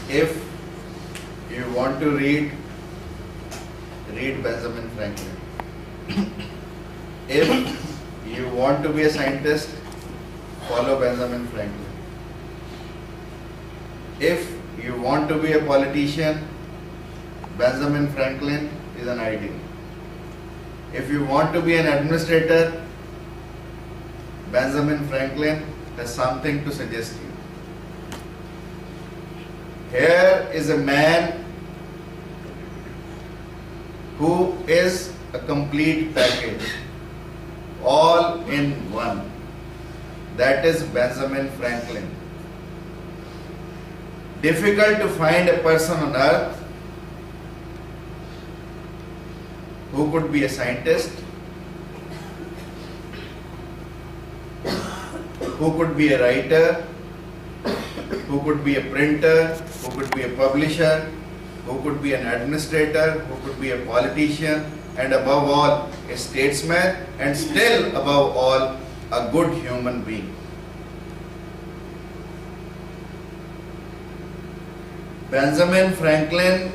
If you want to read Benjamin Franklin. If you want to be a scientist, follow Benjamin Franklin. If you want to be a politician, Benjamin Franklin is an ideal. If you want to be an administrator, Benjamin Franklin has something to suggest you. Here is a man who is a complete package, all in one. That is Benjamin Franklin. Difficult to find a person on earth who could be a scientist, who could be a writer, who could be a printer, who could be a publisher, who could be an administrator, who could be a politician, and above all, a statesman, and still above all, a good human being. Benjamin Franklin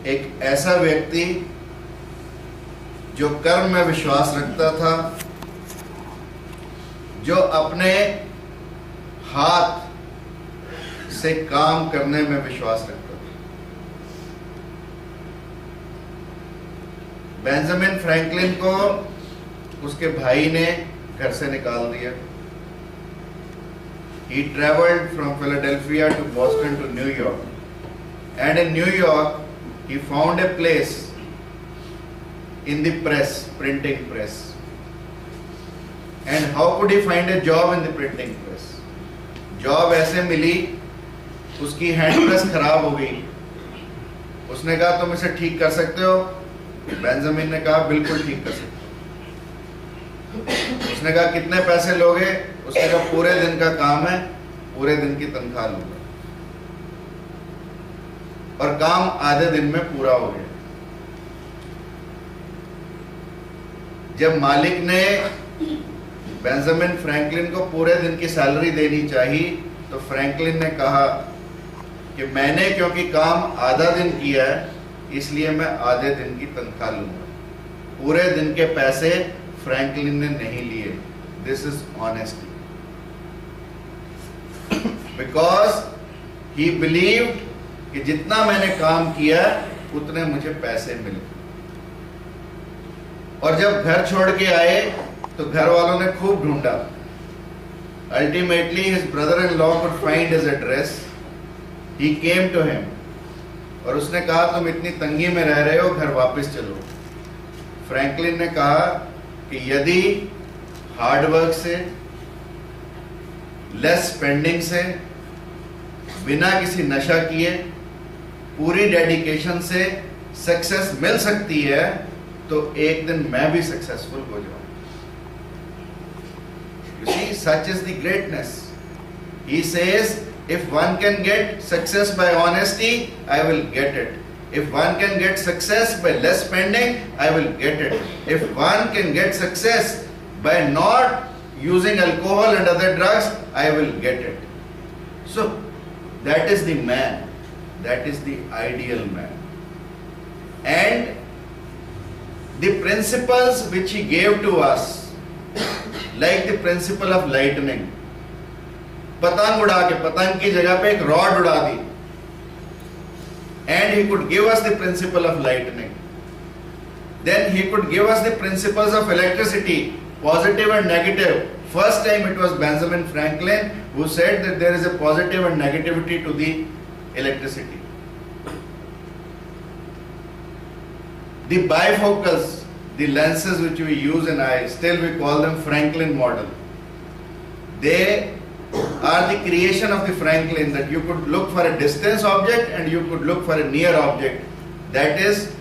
एक ऐसा व्यक्ति जो कर्म में विश्वास रखता था, जो अपने हाथ से काम करने में विश्वास रखता था। बेंजामिन फ्रैंकलिन को उसके भाई ने घर से निकाल दिया। He traveled from Philadelphia to Boston to New York, and in New York he found a place in the press, printing press. And how could he find a job in the printing press? Job ऐसे मिली, उसकी hand press खराब हो गई। उसने कहा तुम इसे ठीक कर सकते हो? बेंजामिन ने कहा बिल्कुल ठीक कर सकते हो। उसने कहा कितने पैसे लोगे? उसने कहा पूरे दिन का काम है, पूरे दिन की तनख्वाह लूंगा। और काम आधे दिन में पूरा हो गया। जब मालिक ने बेंजामिन फ्रैंकलिन को पूरे दिन की सैलरी देनी चाहिए, तो फ्रैंकलिन ने कहा कि मैंने क्योंकि काम आधा दिन किया है, इसलिए मैं आधे दिन की तनख्वाह लूंगा। पूरे दिन के पैसे फ्रैंकलिन ने नहीं लिए। This is honesty, because he believed कि जितना मैंने काम किया उतने मुझे पैसे मिले। और जब घर छोड़ के आए तो घर वालों ने खूब ढूंढा। Ultimately his brother in law could find his address. He came to him और उसने कहा तुम इतनी तंगी में रह रहे हो, घर वापस चलो। फ्रैंकलिन ने कहा कि यदि हार्ड वर्क से, लेस स्पेंडिंग से, बिना किसी नशा किए, पूरी डेडिकेशन से सक्सेस मिल सकती है, तो एक दिन मैं भी सक्सेसफुल हो जाऊं। You see, such is the greatness. He says, if one can get success by honesty, I will get it. If one can get success by less spending, I will get it. If one can get success by not using alcohol and other drugs, I will get it. So, that is the man. That is the ideal man. And the principles which he gave to us, like the principle of lightning. पतंग उड़ा के, पतंग की जगह पे एक rod उड़ा दी, and he could give us the principle of lightning. Then he could give us the principles of electricity, positive and negative. First time it was Benjamin Franklin who said that there is a positive and negativity to the electricity. The bifocals, the lenses which we use in eyes, still we call them Franklin model. They are the creation of the Franklin, that you could look for a distance object and you could look for a near object. That is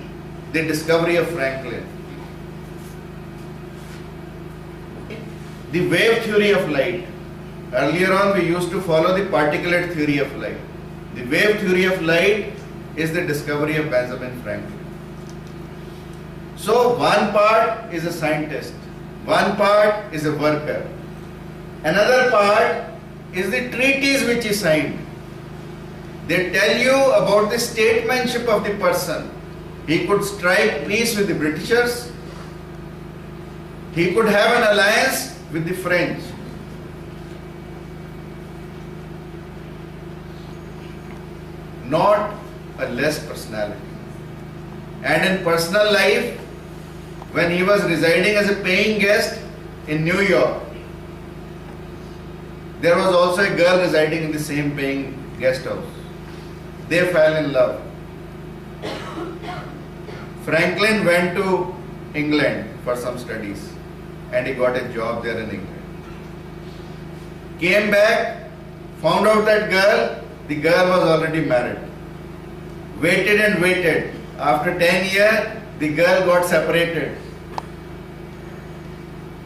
the discovery of Franklin. The wave theory of light. Earlier on we used to follow the particulate theory of light. The wave theory of light is the discovery of Benjamin Franklin. So one part is a scientist, one part is a worker, another part is the treatise which he signed. They tell you about the statesmanship of the person. He could strike peace with the Britishers. He could have an alliance with the French. Not a less personality. And in personal life, when he was residing as a paying guest in New York, there was also a girl residing in the same paying guest house. They fell in love. Franklin went to England for some studies and he got a job there in England. Came back, found out that the girl was already married. Waited and waited. After 10 years, the girl got separated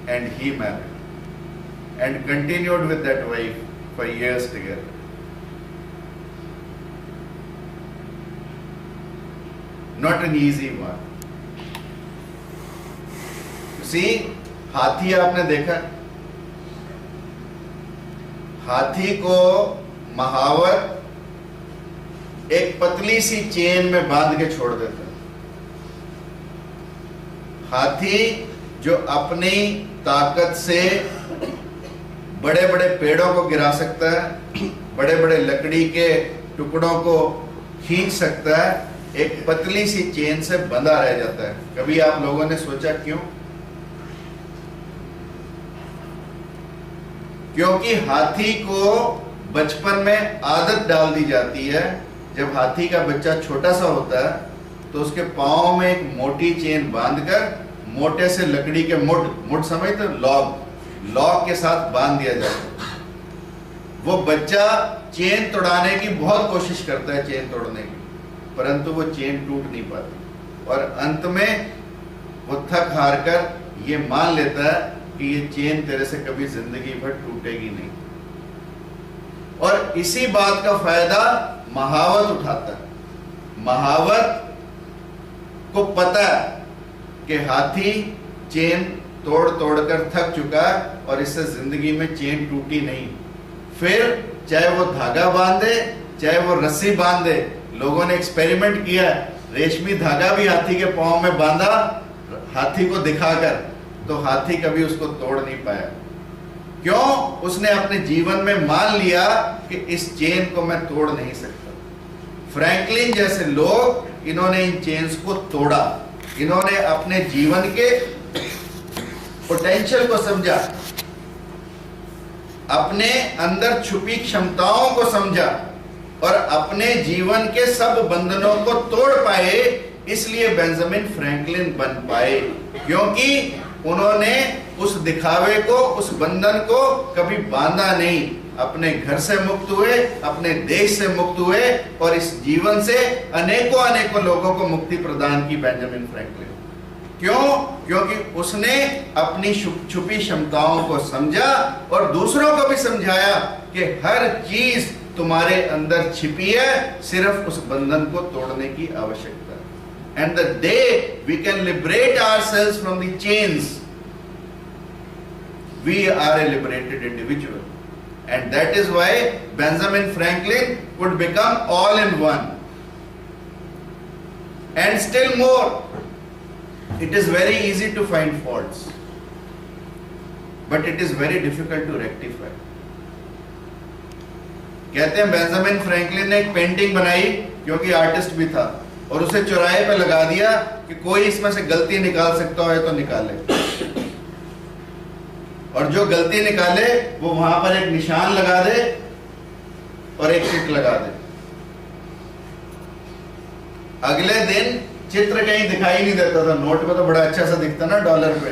and he married and continued with that wife for years together. Not an easy one. See, हाथी आपने देखा, हाथी को महावत एक पतली सी chain में बांध के छोड़ देता है। हाथी जो अपनी ताकत से बड़े बड़े पेड़ों को गिरा सकता है, बड़े बड़े लकड़ी के टुकड़ों को खींच सकता है, एक पतली सी चेन से बंधा रह जाता है। कभी आप लोगों ने सोचा क्यों? क्योंकि हाथी को बचपन में आदत डाल दी जाती है, जब हाथी का बच्चा छोटा सा होता है तो उसके पांव में एक मोटी चेन बांधकर मोटे से लकड़ी के मुठ समझते, लॉग के साथ बांध दिया जाता है। वो बच्चा चेन तोड़ाने की बहुत कोशिश करता है, चेन तोड़ने की, परंतु वो चेन टूट नहीं पाती और अंत में वो थक हार कर ये मान लेता है कि ये चेन तेरे से कभी जिंदगी भर टूटेगी नहीं। और इसी बात का फायदा महावत उठाता है। महावत को पता है कि हाथी चेन तोड़ कर थक चुका है और इससे जिंदगी में चेन टूटी नहीं। फिर चाहे वो धागा बांधे चाहे वो रस्सी बांधे, लोगों ने एक्सपेरिमेंट किया, रेशमी धागा भी हाथी के पांव में बांधा हाथी को दिखाकर, तो हाथी कभी उसको तोड़ नहीं पाया। क्यों? उसने अपने जीवन में मान लिया कि इस चेन को मैं तोड़ नहीं सकता। फ्रैंकलिन जैसे लोग, इन्होंने इन चेन्स को तोड़ा, इन्होंने अपने जीवन के पोटेंशियल को समझा, अपने अंदर छुपी क्षमताओं को समझा और अपने जीवन के सब बंधनों को तोड़ पाए। इसलिए बेंजामिन फ्रैंकलिन बन पाए, क्योंकि उन्होंने उस दिखावे को, उस बंधन को कभी बांधा नहीं। अपने घर से मुक्त हुए, अपने देश से मुक्त हुए और इस जीवन से अनेकों लोगों को मुक्ति प्रदान की बेंजामिन फ्रैंकलिन। क्यों? क्योंकि उसने अपनी छुपी क्षमताओं को समझा और दूसरों को भी समझाया कि हर चीज तुम्हारे अंदर छिपी है, सिर्फ उस बंधन को तोड़ने की आवश्यकता है। And the day we can liberate ourselves from the chains, we are a liberated individual. And that is why Benjamin Franklin could become all in one. And still more, it is very easy to find faults, but it is very difficult to rectify. कहते हैं Benjamin Franklin ने एक painting बनाई, क्योंकि artist भी था, और उसे चौराहे पे लगा दिया कि कोई इसमें से गलती निकाल सकता है तो निकाले, और जो गलती निकाले वो वहां पर एक निशान लगा दे और एक चिट लगा दे। अगले दिन चित्र कहीं दिखाई नहीं देता था। नोट पे तो बड़ा अच्छा सा दिखता ना, डॉलर पे,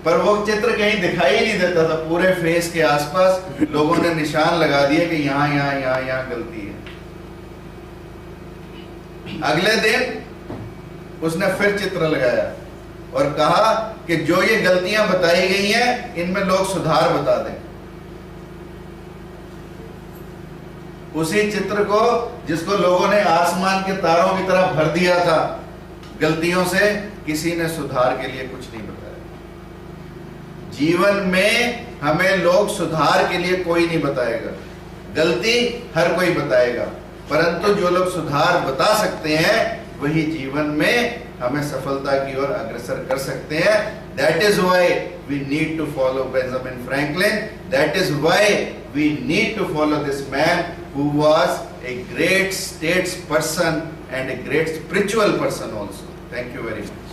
पर वो चित्र कहीं दिखाई नहीं देता था। पूरे फेस के आसपास लोगों ने निशान लगा दिए कि यहाँ गलती है। अगले दिन उसने फिर चित्र लगाया और कहा कि जो ये गलतियां बताई गई हैं, इनमें लोग सुधार बता दें। उसी चित्र को, जिसको लोगों ने आसमान के तारों की तरह भर दिया था गलतियों से, किसी ने सुधार के लिए कुछ नहीं बताया। जीवन में हमें लोग सुधार के लिए कोई नहीं बताएगा, गलती हर कोई बताएगा। परंतु जो लोग सुधार बता सकते हैं वही जीवन में हमें सफलता की ओर अग्रसर कर सकते हैं. That is why we need to follow Benjamin Franklin. That is why we need to follow this man who was a great statesperson and a great spiritual person also. Thank you very much.